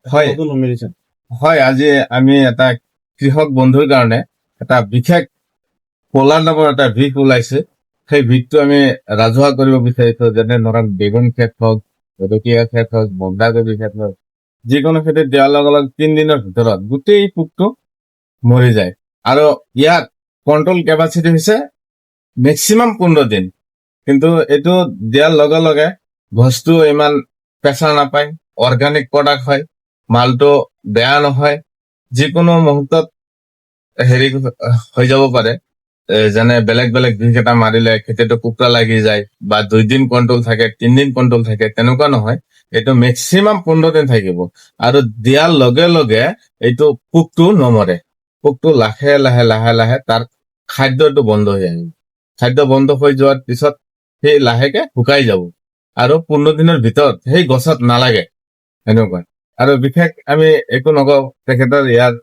হয় হয় আজি আমি এটা কৃষক বন্ধুৰ কাৰণে এটা বিশেষ পলাৰ নামৰ এটা ভিক ওলাইছে সেই ভিকটো আমি ৰাজহুৱা কৰিব বিচাৰিছো যেনে ধৰক বেগুন খেত হওক জলকীয়া খেত হওক বন্ধাকবি খেত হওক যিকোনো খেতিত দিয়াৰ লগে লগে 3 দিনৰ ভিতৰত গোটেই পোকটো মৰি যায় আৰু ইয়াত কন্ট্ৰল কেপাচিটি হৈছে মেক্সিমাম 15 দিন কিন্তু এইটো দিয়াৰ লগে লগে বস্তু ইমান প্ৰেছাৰ নাপায় অৰ্গেনিক প্ৰডাক্ট হয় মালটো বেয়া নহয় যিকোনো মুহূৰ্তত হেৰি হৈ যাব পাৰে যেনে বেলেগ বেলেগ দিশ এটা মাৰিলে খেতিটো কুকুৰা লাগি যায় বা 2 দিন কন্ট্ৰল থাকে 3 দিন কন্ট্ৰল থাকে তেনেকুৱা নহয় এইটো মেক্সিমাম 15 দিন থাকিব আৰু দিয়াৰ লগে লগে এইটো পোকটো নমৰে পোকটো লাহে লাহে লাহে লাহে তাৰ খাদ্যটো বন্ধ হৈ আহিব খাদ্য বন্ধ হৈ যোৱাৰ পিছত সেই লাহেকে শুকাই যাব আৰু 15 দিনৰ ভিতৰত সেই গছত নালাগে এনেকুৱা আৰু বিশেষ আমি একো নকওঁ তেখেতৰ ইয়াৰ